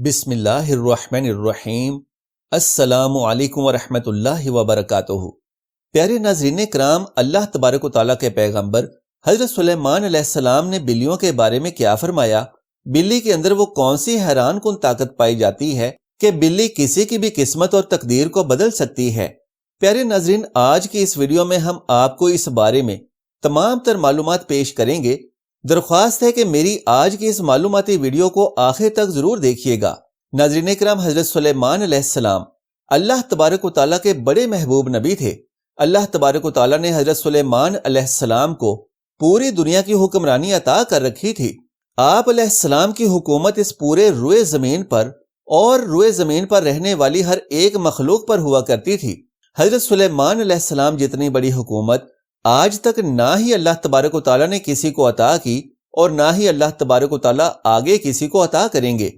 بسم اللہ الرحمن الرحیم۔ السلام علیکم ورحمۃ اللہ وبرکاتہ۔ پیارے ناظرین کرام، اللہ تبارک و تعالیٰ کے پیغمبر حضرت سلیمان علیہ السلام نے بلیوں کے بارے میں کیا فرمایا؟ بلی کے اندر وہ کون سی حیران کن طاقت پائی جاتی ہے کہ بلی کسی کی بھی قسمت اور تقدیر کو بدل سکتی ہے؟ پیارے ناظرین، آج کی اس ویڈیو میں ہم آپ کو اس بارے میں تمام تر معلومات پیش کریں گے۔ درخواست ہے کہ میری آج کی اس معلوماتی ویڈیو کو آخر تک ضرور دیکھیے گا۔ ناظرین کرام، حضرت سلیمان علیہ السلام اللہ تبارک و تعالیٰ کے بڑے محبوب نبی تھے۔ اللہ تبارک و تعالیٰ نے حضرت سلیمان علیہ السلام کو پوری دنیا کی حکمرانی عطا کر رکھی تھی۔ آپ علیہ السلام کی حکومت اس پورے روئے زمین پر اور روئے زمین پر رہنے والی ہر ایک مخلوق پر ہوا کرتی تھی۔ حضرت سلیمان علیہ السلام جتنی بڑی حکومت آج تک نہ ہی اللہ تبارک و تعالیٰ نے کسی کو عطا کی اور نہ ہی اللہ تبارک و تعالیٰ آگے کسی کو عطا کریں گے۔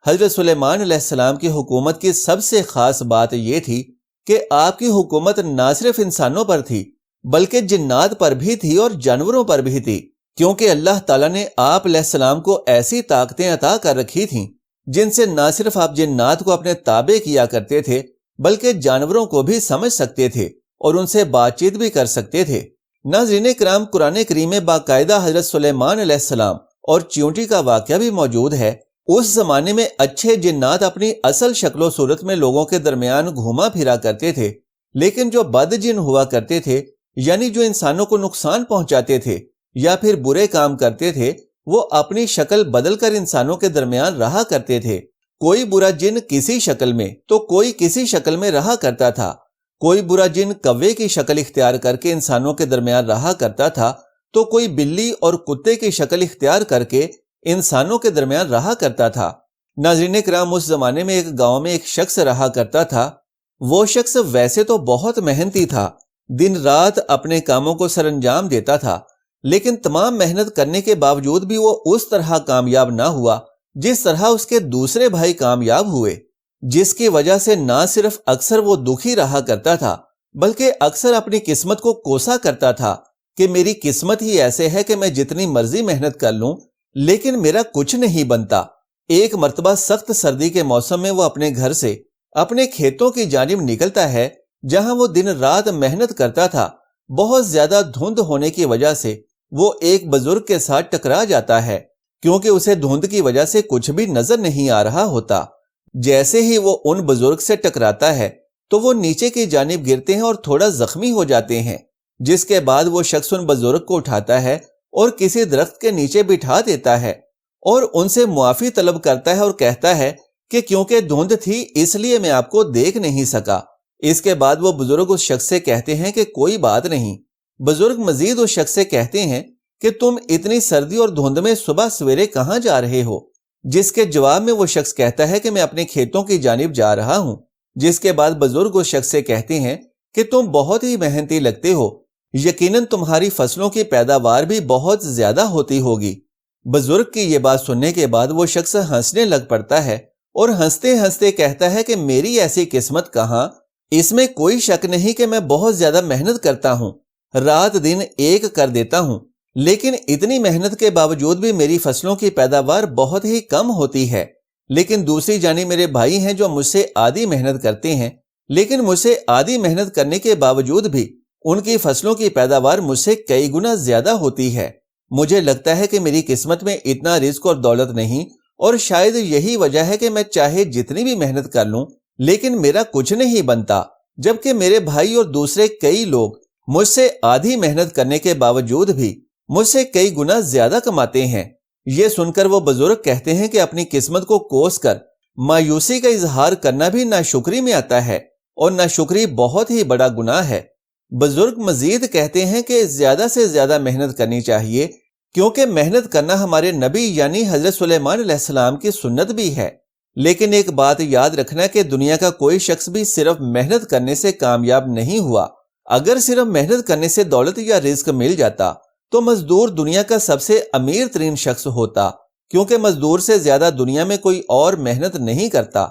حضرت سلیمان علیہ السلام کی حکومت کی سب سے خاص بات یہ تھی کہ آپ کی حکومت نہ صرف انسانوں پر تھی بلکہ جنات پر بھی تھی اور جانوروں پر بھی تھی، کیونکہ اللہ تعالیٰ نے آپ علیہ السلام کو ایسی طاقتیں عطا کر رکھی تھیں جن سے نہ صرف آپ جنات کو اپنے تابع کیا کرتے تھے بلکہ جانوروں کو بھی سمجھ سکتے تھے اور ان سے بات چیت بھی کر سکتے تھے۔ ناظرین کرام، قرآن کریم میں باقاعدہ حضرت سلیمان علیہ السلام اور چیونٹی کا واقعہ بھی موجود ہے۔ اس زمانے میں اچھے جنات اپنی اصل شکل و صورت میں لوگوں کے درمیان گھوما پھرا کرتے تھے، لیکن جو بد جن ہوا کرتے تھے، یعنی جو انسانوں کو نقصان پہنچاتے تھے یا پھر برے کام کرتے تھے، وہ اپنی شکل بدل کر انسانوں کے درمیان رہا کرتے تھے۔ کوئی برا جن کسی شکل میں تو کوئی کسی شکل میں رہا کرتا تھا۔ کوئی برا جن کوے کی شکل اختیار کر کے انسانوں کے درمیان رہا کرتا تھا تو کوئی بلی اور کتے کی شکل اختیار کر کے انسانوں کے درمیان رہا کرتا تھا۔ ناظرین کرام، اس زمانے میں ایک گاؤں میں ایک شخص رہا کرتا تھا۔ وہ شخص ویسے تو بہت محنتی تھا، دن رات اپنے کاموں کو سر انجام دیتا تھا، لیکن تمام محنت کرنے کے باوجود بھی وہ اس طرح کامیاب نہ ہوا جس طرح اس کے دوسرے بھائی کامیاب ہوئے، جس کی وجہ سے نہ صرف اکثر وہ دکھی رہا کرتا تھا بلکہ اکثر اپنی قسمت کو کوسا کرتا تھا کہ میری قسمت ہی ایسے ہے کہ میں جتنی مرضی محنت کر لوں لیکن میرا کچھ نہیں بنتا۔ ایک مرتبہ سخت سردی کے موسم میں وہ اپنے گھر سے اپنے کھیتوں کی جانب نکلتا ہے جہاں وہ دن رات محنت کرتا تھا۔ بہت زیادہ دھند ہونے کی وجہ سے وہ ایک بزرگ کے ساتھ ٹکرا جاتا ہے، کیونکہ اسے دھند کی وجہ سے کچھ بھی نظر نہیں آ رہا ہوتا۔ جیسے ہی وہ ان بزرگ سے ٹکراتا ہے تو وہ نیچے کی جانب گرتے ہیں اور تھوڑا زخمی ہو جاتے ہیں، جس کے بعد وہ شخص ان بزرگ کو اٹھاتا ہے اور کسی درخت کے نیچے بٹھا دیتا ہے اور ان سے معافی طلب کرتا ہے اور کہتا ہے کہ کیونکہ دھند تھی اس لیے میں آپ کو دیکھ نہیں سکا۔ اس کے بعد وہ بزرگ اس شخص سے کہتے ہیں کہ کوئی بات نہیں۔ بزرگ مزید اس شخص سے کہتے ہیں کہ تم اتنی سردی اور دھند میں صبح سویرے کہاں جا رہے ہو؟ جس کے جواب میں وہ شخص کہتا ہے کہ میں اپنے کھیتوں کی جانب جا رہا ہوں۔ جس کے بعد بزرگ اس شخص سے کہتے ہیں کہ تم بہت ہی محنتی لگتے ہو، یقیناً تمہاری فصلوں کی پیداوار بھی بہت زیادہ ہوتی ہوگی۔ بزرگ کی یہ بات سننے کے بعد وہ شخص ہنسنے لگ پڑتا ہے اور ہنستے ہنستے کہتا ہے کہ میری ایسی قسمت کہاں، اس میں کوئی شک نہیں کہ میں بہت زیادہ محنت کرتا ہوں، رات دن ایک کر دیتا ہوں، لیکن اتنی محنت کے باوجود بھی میری فصلوں کی پیداوار بہت ہی کم ہوتی ہے۔ لیکن دوسری جانب میرے بھائی ہیں جو مجھ سے آدھی محنت کرتے ہیں، لیکن مجھ سے آدھی محنت کرنے کے باوجود بھی ان کی فصلوں کی پیداوار مجھ سے کئی گنا زیادہ ہوتی ہے۔ مجھے لگتا ہے کہ میری قسمت میں اتنا رزق اور دولت نہیں، اور شاید یہی وجہ ہے کہ میں چاہے جتنی بھی محنت کر لوں لیکن میرا کچھ نہیں بنتا، جبکہ میرے بھائی اور دوسرے کئی لوگ مجھ سے آدھی محنت کرنے کے باوجود بھی مجھ سے کئی گنا زیادہ کماتے ہیں۔ یہ سن کر وہ بزرگ کہتے ہیں کہ اپنی قسمت کو کوس کر مایوسی کا اظہار کرنا بھی ناشکری میں آتا ہے، اور ناشکری بہت ہی بڑا گناہ ہے۔ بزرگ مزید کہتے ہیں کہ زیادہ سے زیادہ محنت کرنی چاہیے، کیونکہ محنت کرنا ہمارے نبی یعنی حضرت سلیمان علیہ السلام کی سنت بھی ہے۔ لیکن ایک بات یاد رکھنا کہ دنیا کا کوئی شخص بھی صرف محنت کرنے سے کامیاب نہیں ہوا۔ اگر صرف محنت کرنے سے دولت یا رزق مل جاتا تو مزدور دنیا کا سب سے امیر ترین شخص ہوتا، کیونکہ مزدور سے زیادہ دنیا میں کوئی اور محنت نہیں کرتا۔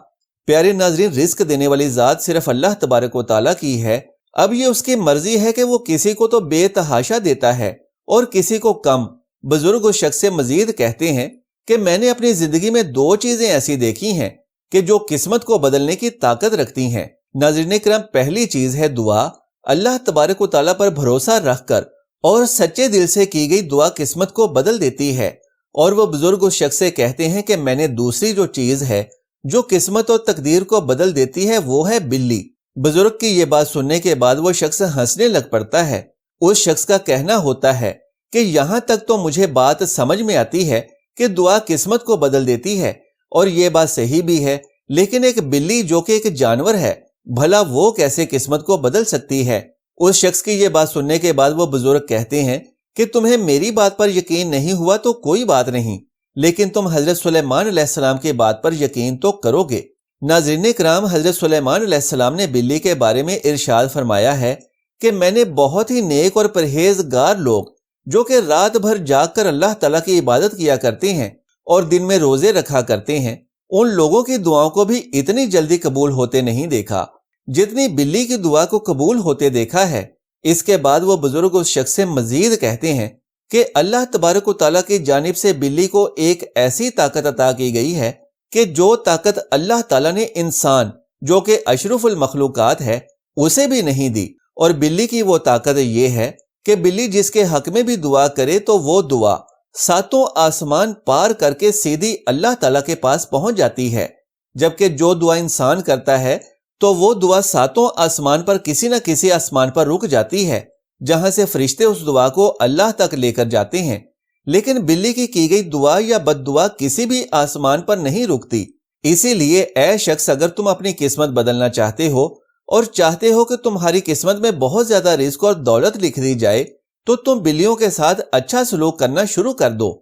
پیارے ناظرین، رزق دینے والی ذات صرف اللہ تبارک و تعالیٰ کی ہے۔ اب یہ اس کی مرضی ہے کہ وہ کسی کو تو بے تحاشا دیتا ہے اور کسی کو کم۔ بزرگ اس شخص سے مزید کہتے ہیں کہ میں نے اپنی زندگی میں دو چیزیں ایسی دیکھی ہیں کہ جو قسمت کو بدلنے کی طاقت رکھتی ہیں۔ ناظرین کرام، پہلی چیز ہے دعا۔ اللہ تبارک و تعالیٰ پر بھروسہ رکھ کر اور سچے دل سے کی گئی دعا قسمت کو بدل دیتی ہے۔ اور وہ بزرگ اس شخص سے کہتے ہیں کہ میں نے دوسری جو چیز ہے جو قسمت اور تقدیر کو بدل دیتی ہے وہ ہے بلی۔ بزرگ کی یہ بات سننے کے بعد وہ شخص ہنسنے لگ پڑتا ہے۔ اس شخص کا کہنا ہوتا ہے کہ یہاں تک تو مجھے بات سمجھ میں آتی ہے کہ دعا قسمت کو بدل دیتی ہے، اور یہ بات صحیح بھی ہے، لیکن ایک بلی جو کہ ایک جانور ہے، بھلا وہ کیسے قسمت کو بدل سکتی ہے؟ اس شخص کی یہ بات سننے کے بعد وہ بزرگ کہتے ہیں کہ تمہیں میری بات پر یقین نہیں ہوا تو کوئی بات نہیں، لیکن تم حضرت سلیمان علیہ السلام کی بات پر یقین تو کرو گے۔ ناظرین کرام، حضرت سلیمان علیہ السلام نے بلی کے بارے میں ارشاد فرمایا ہے کہ میں نے بہت ہی نیک اور پرہیزگار لوگ جو کہ رات بھر جاگ کر اللہ تعالیٰ کی عبادت کیا کرتے ہیں اور دن میں روزے رکھا کرتے ہیں، ان لوگوں کی دعاؤں کو بھی اتنی جلدی قبول ہوتے نہیں دیکھا جتنی بلی کی دعا کو قبول ہوتے دیکھا ہے۔ اس کے بعد وہ بزرگ اس شخص سے مزید کہتے ہیں کہ اللہ تبارک و تعالیٰ کی جانب سے بلی کو ایک ایسی طاقت عطا کی گئی ہے کہ جو طاقت اللہ تعالیٰ نے انسان جو کہ اشرف المخلوقات ہے اسے بھی نہیں دی۔ اور بلی کی وہ طاقت یہ ہے کہ بلی جس کے حق میں بھی دعا کرے تو وہ دعا ساتوں آسمان پار کر کے سیدھی اللہ تعالیٰ کے پاس پہنچ جاتی ہے، جبکہ جو دعا انسان کرتا ہے تو وہ دعا ساتوں آسمان پر کسی نہ کسی آسمان پر رک جاتی ہے، جہاں سے فرشتے اس دعا کو اللہ تک لے کر جاتے ہیں۔ لیکن بلی کی گئی دعا یا بد دعا کسی بھی آسمان پر نہیں رکتی۔ اسی لیے اے شخص، اگر تم اپنی قسمت بدلنا چاہتے ہو اور چاہتے ہو کہ تمہاری قسمت میں بہت زیادہ رزق اور دولت لکھ دی جائے تو تم بلیوں کے ساتھ اچھا سلوک کرنا شروع کر دو۔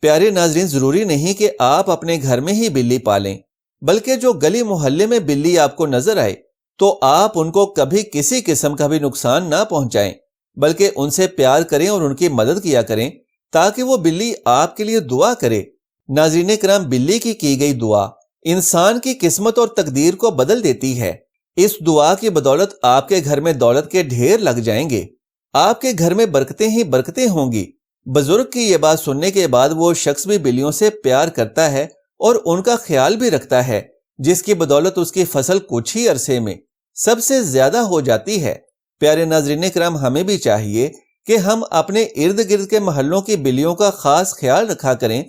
پیارے ناظرین، ضروری نہیں کہ آپ اپنے گھر میں ہی بلی پالیں، بلکہ جو گلی محلے میں بلی آپ کو نظر آئے تو آپ ان کو کبھی کسی قسم کا بھی نقصان نہ پہنچائیں، بلکہ ان سے پیار کریں اور ان کی مدد کیا کریں تاکہ وہ بلی آپ کے لیے دعا کرے۔ ناظرین کرام، بلی کی گئی دعا انسان کی قسمت اور تقدیر کو بدل دیتی ہے۔ اس دعا کی بدولت آپ کے گھر میں دولت کے ڈھیر لگ جائیں گے، آپ کے گھر میں برکتیں ہی برکتیں ہوں گی۔ بزرگ کی یہ بات سننے کے بعد وہ شخص بھی بلیوں سے پیار کرتا ہے اور ان کا خیال بھی رکھتا ہے، جس کی بدولت اس کی فصل کچھ ہی عرصے میں سب سے زیادہ ہو جاتی ہے۔ پیارے ناظرین کرام، ہمیں بھی چاہیے کہ ہم اپنے ارد گرد کے محلوں کی بلیوں کا خاص خیال رکھا کریں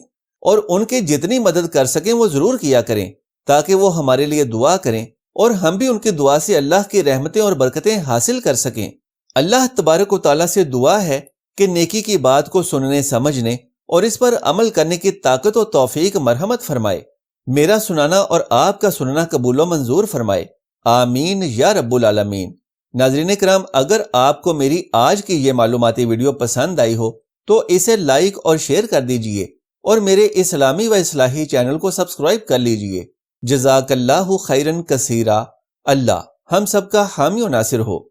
اور ان کی جتنی مدد کر سکیں وہ ضرور کیا کریں، تاکہ وہ ہمارے لیے دعا کریں اور ہم بھی ان کی دعا سے اللہ کی رحمتیں اور برکتیں حاصل کر سکیں۔ اللہ تبارک و تعالیٰ سے دعا ہے کہ نیکی کی بات کو سننے، سمجھنے اور اس پر عمل کرنے کی طاقت و توفیق مرحمت فرمائے۔ میرا سنانا اور آپ کا سننا قبول و منظور فرمائے، آمین یا رب العالمین۔ ناظرین کرام، اگر آپ کو میری آج کی یہ معلوماتی ویڈیو پسند آئی ہو تو اسے لائک اور شیئر کر دیجئے اور میرے اسلامی و اصلاحی چینل کو سبسکرائب کر لیجئے۔ جزاک اللہ خیرن کثیرا۔ اللہ ہم سب کا حامی و ناصر ہو۔